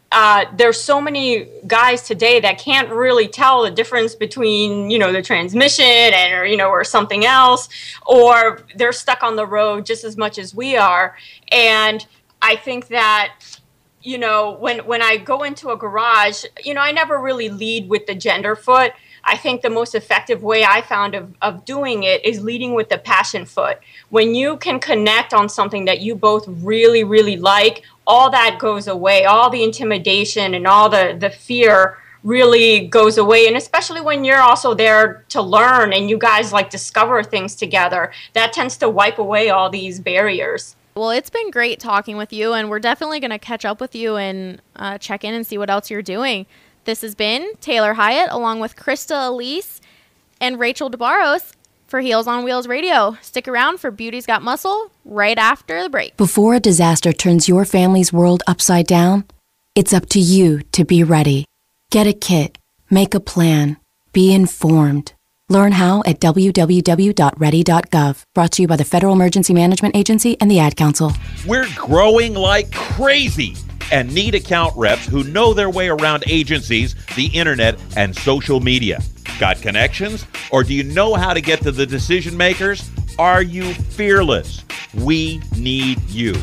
There's so many guys today that can't really tell the difference between, you know, the transmission or something else, or they're stuck on the road just as much as we are. And I think that, you know, when I go into a garage, you know, I never really lead with the gender foot. I think the most effective way I found of doing it is leading with the passion foot. When you can connect on something that you both really, really like, all that goes away. All the intimidation and all the fear really goes away. And especially when you're also there to learn and you guys like discover things together, that tends to wipe away all these barriers. Well, it's been great talking with you, and we're definitely going to catch up with you and check in and see what else you're doing. This has been Taylor Hyatt along with Krista Elise and Rachel Barros for Heels on Wheels Radio. Stick around for Beauty's Got Muscle right after the break. Before a disaster turns your family's world upside down, it's up to you to be ready. Get a kit, make a plan, be informed. Learn how at www.ready.gov. Brought to you by the Federal Emergency Management Agency and the Ad Council. We're growing like crazy and need account reps who know their way around agencies, the internet, and social media. Got connections? Or do you know how to get to the decision makers? Are you fearless? We need you.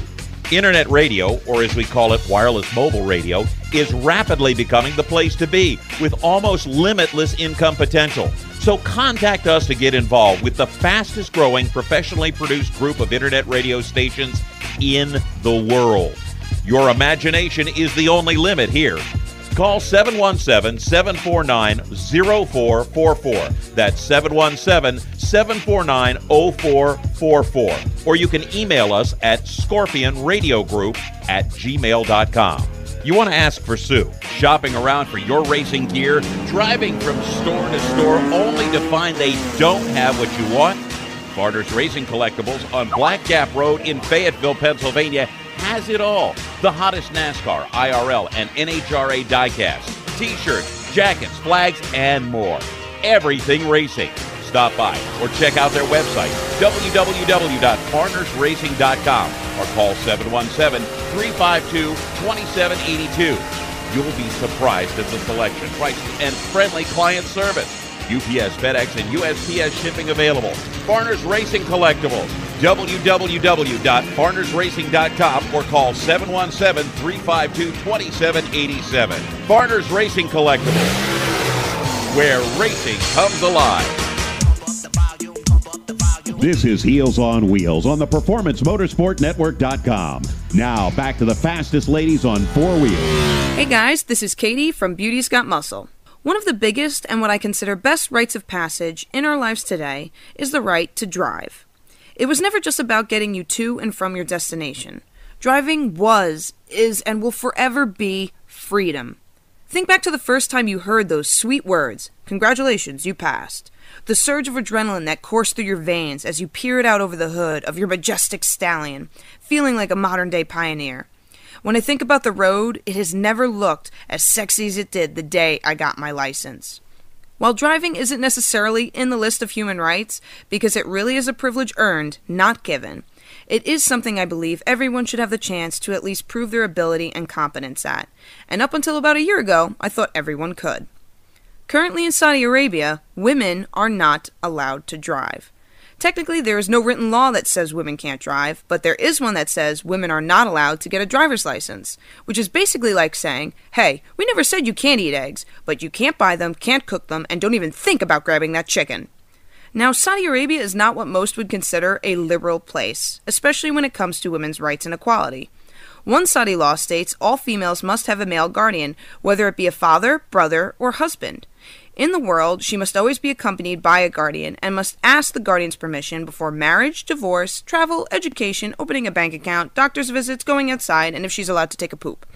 Internet radio, or as we call it, wireless mobile radio, is rapidly becoming the place to be with almost limitless income potential. So contact us to get involved with the fastest growing professionally produced group of internet radio stations in the world. Your imagination is the only limit here. Call 717-749-0444. That's 717-749-0444. Or you can email us at scorpionradiogroup@gmail.com. You want to ask for Sue, shopping around for your racing gear, driving from store to store only to find they don't have what you want? Barros Racing Collectibles on Black Gap Road in Fayetteville, Pennsylvania has it all. The hottest NASCAR, IRL, and NHRA diecasts, t-shirts, jackets, flags, and more. Everything racing. Stop by or check out their website, www.farnersracing.com, or call 717-352-2782. You'll be surprised at the selection, prices, and friendly client service. UPS, FedEx, and USPS shipping available. Farners Racing Collectibles, www.farnersracing.com, or call 717-352-2787. Farners Racing Collectibles, where racing comes alive. This is Heels on Wheels on the PerformanceMotorsportNetwork.com. Now, back to the fastest ladies on four wheels. Hey guys, this is Katie from Beauty's Got Muscle. One of the biggest and what I consider best rites of passage in our lives today is the right to drive. It was never just about getting you to and from your destination. Driving was, is, and will forever be freedom. Think back to the first time you heard those sweet words, "Congratulations, you passed." The surge of adrenaline that coursed through your veins as you peered out over the hood of your majestic stallion, feeling like a modern-day pioneer. When I think about the road, it has never looked as sexy as it did the day I got my license. While driving isn't necessarily in the list of human rights, because it really is a privilege earned, not given, it is something I believe everyone should have the chance to at least prove their ability and competence at. And up until about a year ago, I thought everyone could. Currently in Saudi Arabia, women are not allowed to drive. Technically, there is no written law that says women can't drive, but there is one that says women are not allowed to get a driver's license, which is basically like saying, hey, we never said you can't eat eggs, but you can't buy them, can't cook them, and don't even think about grabbing that chicken. Now, Saudi Arabia is not what most would consider a liberal place, especially when it comes to women's rights and equality. One Saudi law states all females must have a male guardian, whether it be a father, brother, or husband. In the world, she must always be accompanied by a guardian and must ask the guardian's permission before marriage, divorce, travel, education, opening a bank account, doctor's visits, going outside, and if she's allowed to take a poop.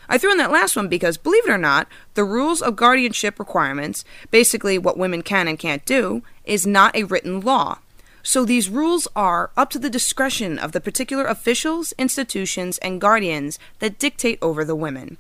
I threw in that last one because, believe it or not, the rules of guardianship requirements, basically what women can and can't do, is not a written law. So these rules are up to the discretion of the particular officials, institutions, and guardians that dictate over the women.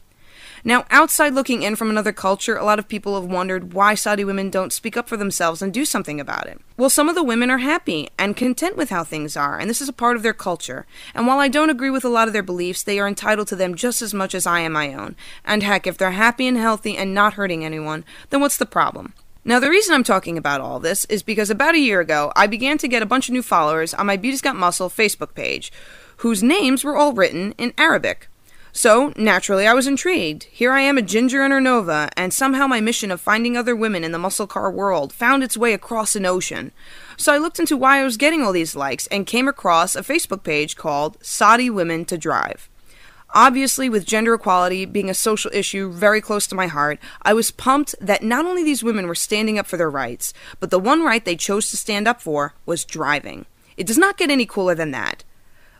Now, outside looking in from another culture, a lot of people have wondered why Saudi women don't speak up for themselves and do something about it. Well, some of the women are happy and content with how things are, and this is a part of their culture. And while I don't agree with a lot of their beliefs, they are entitled to them just as much as I am my own. And heck, if they're happy and healthy and not hurting anyone, then what's the problem? Now, the reason I'm talking about all this is because about a year ago, I began to get a bunch of new followers on my Beauty's Got Muscle Facebook page, whose names were all written in Arabic. So, naturally, I was intrigued. Here I am, a ginger in her Nova, and somehow my mission of finding other women in the muscle car world found its way across an ocean. So I looked into why I was getting all these likes and came across a Facebook page called Saudi Women to Drive. Obviously, with gender equality being a social issue very close to my heart, I was pumped that not only these women were standing up for their rights, but the one right they chose to stand up for was driving. It does not get any cooler than that.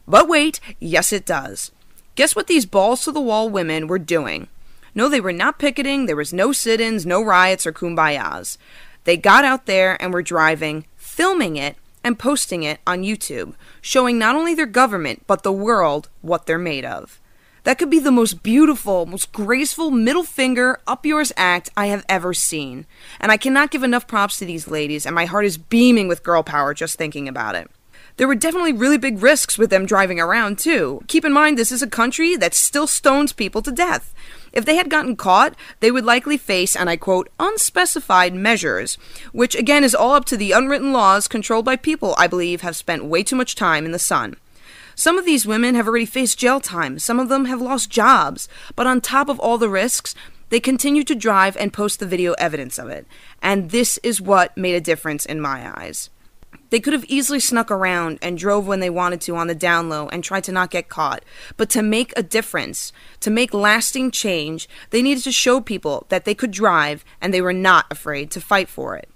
But wait, yes it does. Guess what these balls-to-the-wall women were doing? No, they were not picketing, there was no sit-ins, no riots or kumbayas. They got out there and were driving, filming it, and posting it on YouTube, showing not only their government, but the world what they're made of. That could be the most beautiful, most graceful middle finger up yours act I have ever seen. And I cannot give enough props to these ladies, and my heart is beaming with girl power just thinking about it. There were definitely really big risks with them driving around, too. Keep in mind, this is a country that still stones people to death. If they had gotten caught, they would likely face, and I quote, unspecified measures, which again is all up to the unwritten laws controlled by people I believe have spent way too much time in the sun. Some of these women have already faced jail time, some of them have lost jobs, but on top of all the risks, they continue to drive and post the video evidence of it. And this is what made a difference in my eyes. They could have easily snuck around and drove when they wanted to on the down low and tried to not get caught. But to make a difference, to make lasting change, they needed to show people that they could drive and they were not afraid to fight for it.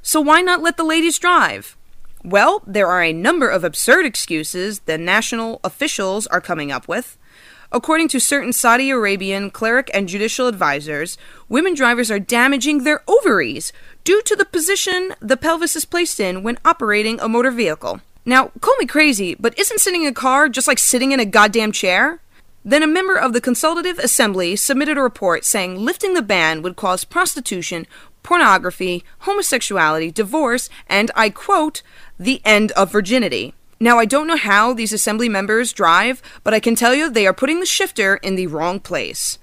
So why not let the ladies drive? Well, there are a number of absurd excuses the national officials are coming up with. According to certain Saudi Arabian cleric and judicial advisors, women drivers are damaging their ovaries due to the position the pelvis is placed in when operating a motor vehicle. Now, call me crazy, but isn't sitting in a car just like sitting in a goddamn chair? Then a member of the Consultative Assembly submitted a report saying lifting the ban would cause prostitution, pornography, homosexuality, divorce, and, I quote, the end of virginity. Now, I don't know how these assembly members drive, but I can tell you they are putting the shifter in the wrong place.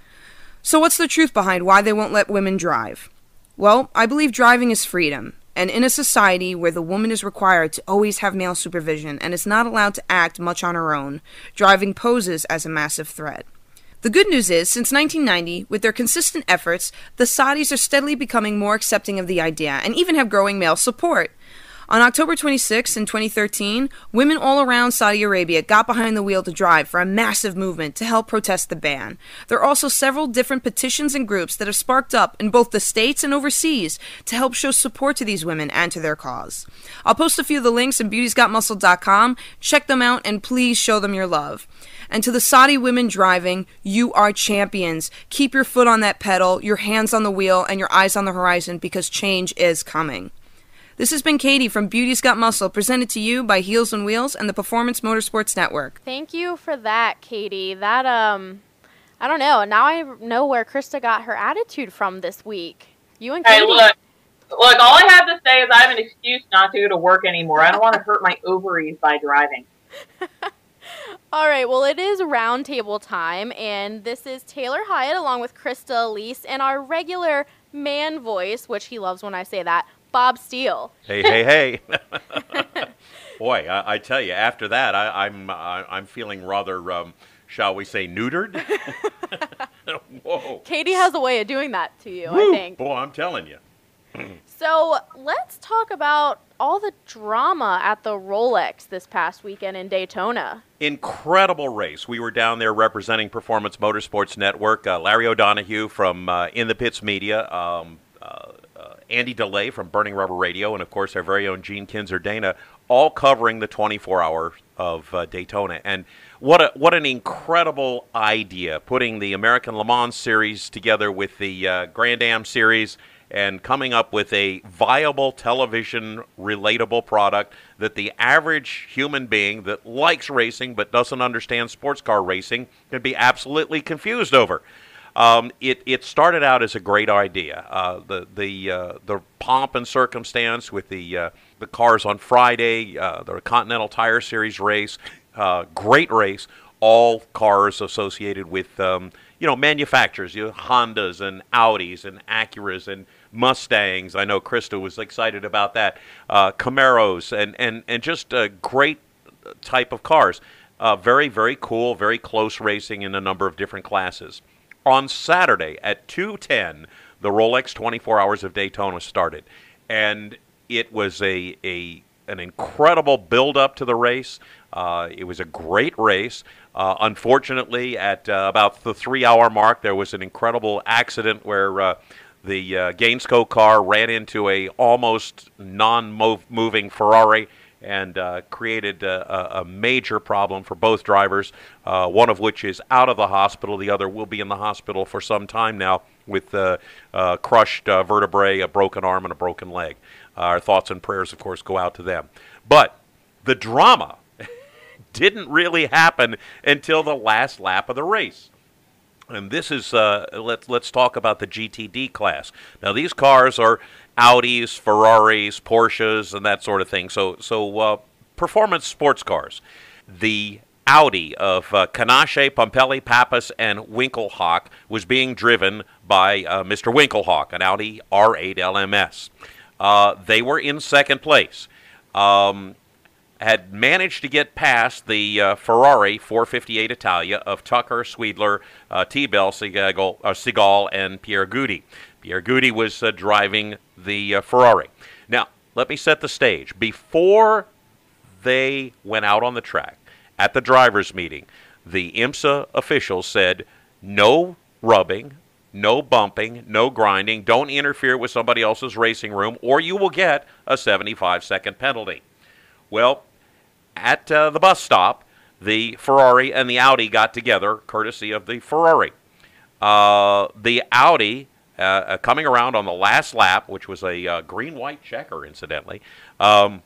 So what's the truth behind why they won't let women drive? Well, I believe driving is freedom, and in a society where the woman is required to always have male supervision and is not allowed to act much on her own, driving poses as a massive threat. The good news is, since 1990, with their consistent efforts, the Saudis are steadily becoming more accepting of the idea and even have growing male support. On October 26 in 2013, women all around Saudi Arabia got behind the wheel to drive for a massive movement to help protest the ban. There are also several different petitions and groups that have sparked up in both the States and overseas to help show support to these women and to their cause. I'll post a few of the links in beautysgotmuscle.com. Check them out and please show them your love. And to the Saudi women driving, you are champions. Keep your foot on that pedal, your hands on the wheel, and your eyes on the horizon because change is coming. This has been Katie from Beauty's Got Muscle, presented to you by Heels and Wheels and the Performance Motorsports Network. Thank you for that, Katie. That, I don't know. Now I know where Krista got her attitude from this week. You and Katie. Hey, look, all I have to say is I have an excuse not to go to work anymore. I don't want to hurt my ovaries by driving. All right, well, it is Roundtable time, and this is Taylor Hyatt along with Krista Elise and our regular man voice, which he loves when I say that, Bob Steele. Hey. Boy, I tell you, after that, I'm feeling rather, shall we say, neutered? Whoa. Katie has a way of doing that to you, Woo. I think. Boy, I'm telling you. So let's talk about all the drama at the Rolex this past weekend in Daytona. Incredible race. We were down there representing Performance Motorsports Network. Larry O'Donoghue from In the Pits Media, Andy DeLay from Burning Rubber Radio, and, of course, our very own Gene Kinzer-Dana, all covering the 24 hours of Daytona. And what an incredible idea, putting the American Le Mans Series together with the Grand Am Series and coming up with a viable television relatable product that the average human being that likes racing but doesn't understand sports car racing can be absolutely confused over. It started out as a great idea. The pomp and circumstance with the cars on Friday, the Continental Tire Series race, great race. All cars associated with manufacturers, Hondas and Audis and Acuras and Mustangs. I know Krista was excited about that. Camaros and just a great type of cars. Very, very cool, very close racing in a number of different classes. On Saturday at 2:10, the Rolex 24 Hours of Daytona started, and it was an incredible build-up to the race. It was a great race. Unfortunately, at about the 3-hour mark, there was an incredible accident where the Gainsco car ran into a almost non-moving Ferrari and created a major problem for both drivers, one of which is out of the hospital. The other will be in the hospital for some time now with crushed vertebrae, a broken arm, and a broken leg. Our thoughts and prayers, of course, go out to them. But the drama didn't really happen until the last lap of the race. And this is, let's talk about the GTD class. Now, these cars are Audis, Ferraris, Porsches, and that sort of thing. So performance sports cars. The Audi of Canache, Pompelli, Pappas, and Winkelhock was being driven by Mr. Winkelhock, an Audi R8 LMS. They were in second place. Had managed to get past the Ferrari 458 Italia of Tucker, Sweedler, T-Bell, Segal, and Pierre Gudi. Pierre Gudi was driving the Ferrari. Now, let me set the stage. Before they went out on the track, at the driver's meeting, the IMSA officials said, no rubbing, no bumping, no grinding, don't interfere with somebody else's racing room, or you will get a 75-second penalty. Well, at the bus stop, the Ferrari and the Audi got together, courtesy of the Ferrari. The Audi, coming around on the last lap, which was a green-white checker, incidentally, the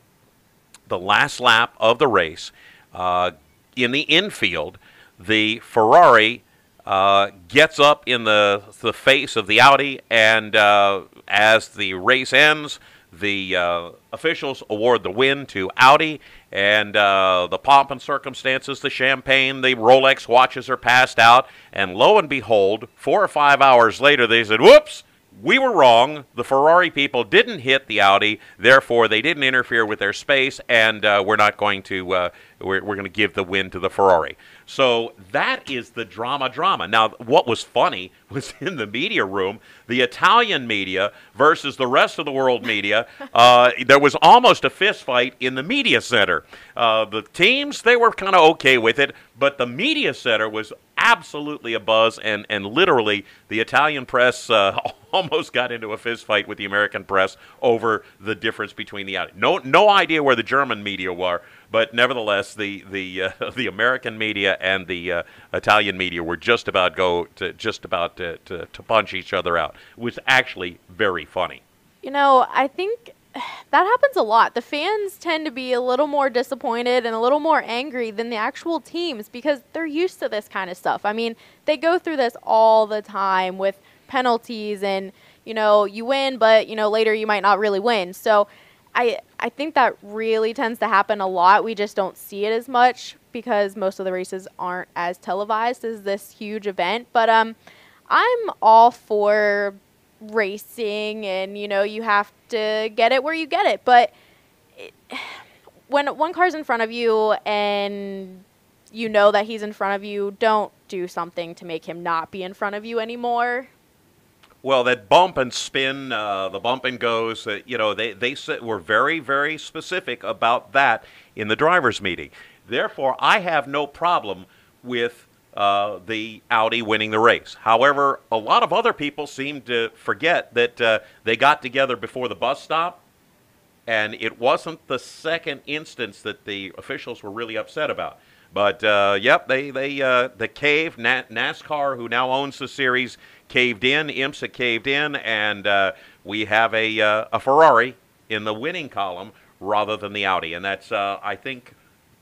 last lap of the race, in the infield, the Ferrari gets up in the face of the Audi, and as the race ends, the officials award the win to Audi, and the pomp and circumstances, the champagne, the Rolex watches are passed out, and lo and behold, 4 or 5 hours later, they said, whoops, we were wrong. The Ferrari people didn't hit the Audi, therefore they didn't interfere with their space, and we're not going to we're going to give the win to the Ferrari. So that is the drama. Now, what was funny was in the media room, the Italian media versus the rest of the world media. There was almost a fist fight in the media center. The teams, they were kind of okay with it, but the media center was absolutely abuzz, and literally the Italian press almost got into a fist fight with the American press over the difference between the Audi. No idea where the German media were, but nevertheless, the American media and the Italian media were just about to punch each other out. It was actually very funny. You know, I think that happens a lot. The fans tend to be a little more disappointed and a little more angry than the actual teams because they're used to this kind of stuff. I mean, they go through this all the time with penalties and, you know, you win, but, you know, later you might not really win. So I think that really tends to happen a lot. We just don't see it as much because most of the races aren't as televised as this huge event. But I'm all for racing, and you know, you have to get it where you get it, but when one car's in front of you and you know that he's in front of you, don't do something to make him not be in front of you anymore. Well, that bump and spin, the bump and goes, you know, they were very, very specific about that in the drivers' meeting. Therefore, I have no problem with the Audi winning the race. However, a lot of other people seem to forget that they got together before the bus stop, and it wasn't the second instance that the officials were really upset about. But, yep, the cave, NASCAR, who now owns the series, caved in, IMSA caved in, and we have a Ferrari in the winning column rather than the Audi. And that's, I think,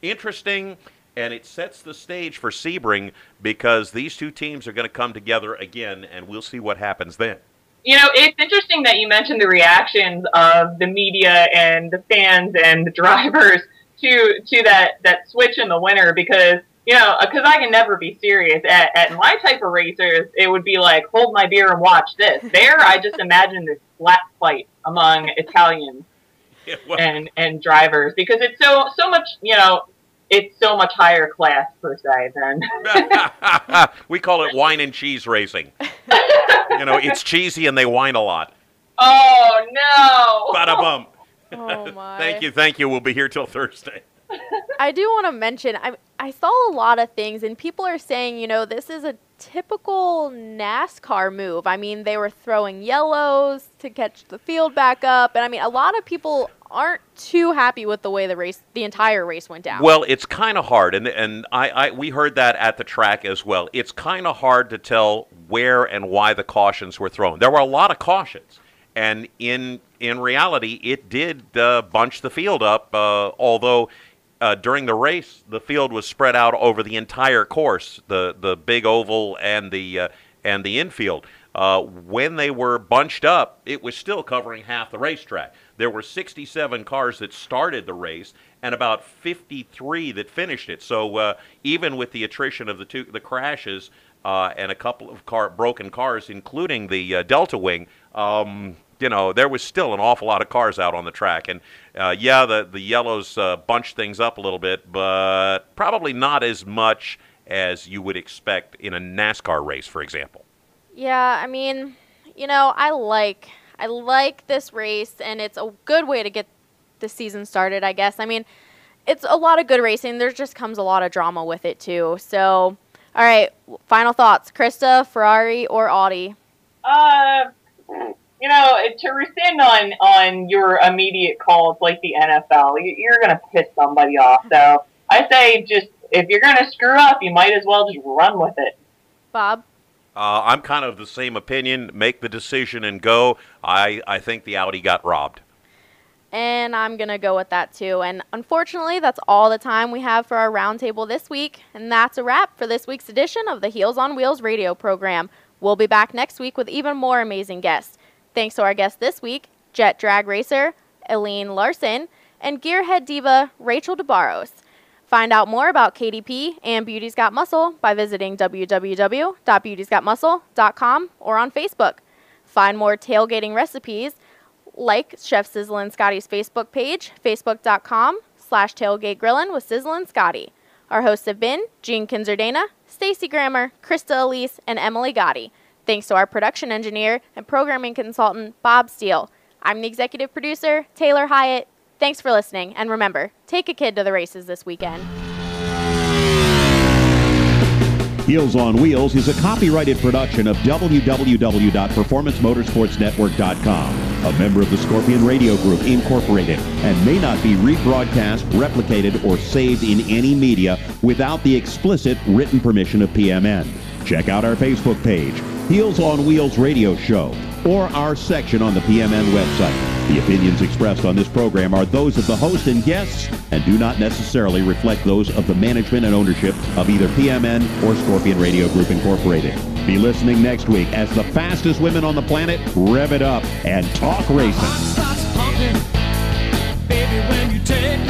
interesting. And it sets the stage for Sebring because these two teams are going to come together again, and we'll see what happens then. You know, it's interesting that you mentioned the reactions of the media and the fans and the drivers to that switch in the winner because, you know, because I can never be serious. At my type of racers, it would be like, hold my beer and watch this. There, I just imagine this slap fight among Italians and drivers because it's so much, you know, it's so much higher class, per se, than... We call it wine and cheese racing. You know, it's cheesy and they whine a lot. Oh, no! Bada bump. Oh, my. Thank you. We'll be here till Thursday. I do want to mention, I saw a lot of things, and people are saying, you know, this is a typical NASCAR move. I mean, they were throwing yellows to catch the field back up, and I mean, a lot of people aren't too happy with the way the entire race went down. Well, it's kind of hard, and we heard that at the track as well. It's kind of hard to tell where and why the cautions were thrown. There were a lot of cautions, and in reality, it did bunch the field up, although during the race, the field was spread out over the entire course, the big oval and the infield. When they were bunched up, it was still covering half the racetrack. There were 67 cars that started the race and about 53 that finished it. So even with the attrition of the crashes and a couple of broken cars, including the Delta Wing, you know, there was still an awful lot of cars out on the track. And, yeah, the yellows bunched things up a little bit, but probably not as much as you would expect in a NASCAR race, for example. Yeah, I mean, you know, I like this race, and it's a good way to get the season started, I guess. I mean, it's a lot of good racing. There just comes a lot of drama with it, too. So, all right, final thoughts. Krista, Ferrari, or Audi? You know, to rescind on your immediate calls like the NFL, you're going to piss somebody off. So I say just, if you're going to screw up, you might as well just run with it. Bob? I'm kind of the same opinion. Make the decision and go. I think the Audi got robbed. And I'm going to go with that, too. And unfortunately, that's all the time we have for our roundtable this week. And that's a wrap for this week's edition of the Heels on Wheels radio program. We'll be back next week with even more amazing guests. Thanks to our guests this week, Jet Drag Racer Elaine Larson and Gearhead Diva Rachel Barros. Find out more about KDP and Beauty's Got Muscle by visiting www.beautysgotmuscle.com or on Facebook. Find more tailgating recipes like Chef Sizzle and Scotty's Facebook page, facebook.com/tailgategrillin with Sizzle and Scotty. Our hosts have been Jean Kinzerdana, Stacy Grammer, Krista Elise, and Emily Gotti. Thanks to our production engineer and programming consultant, Bob Steele. I'm the executive producer, Taylor Hyatt. Thanks for listening, and remember, take a kid to the races this weekend. Heels on Wheels is a copyrighted production of www.performancemotorsportsnetwork.com, a member of the Scorpion Radio Group, Incorporated, and may not be rebroadcast, replicated, or saved in any media without the explicit written permission of PMN. Check out our Facebook page, Heels on Wheels Radio Show, or our section on the PMN website. The opinions expressed on this program are those of the host and guests and do not necessarily reflect those of the management and ownership of either PMN or Scorpion Radio Group Incorporated. Be listening next week as the fastest women on the planet rev it up and talk racing. Baby, when you take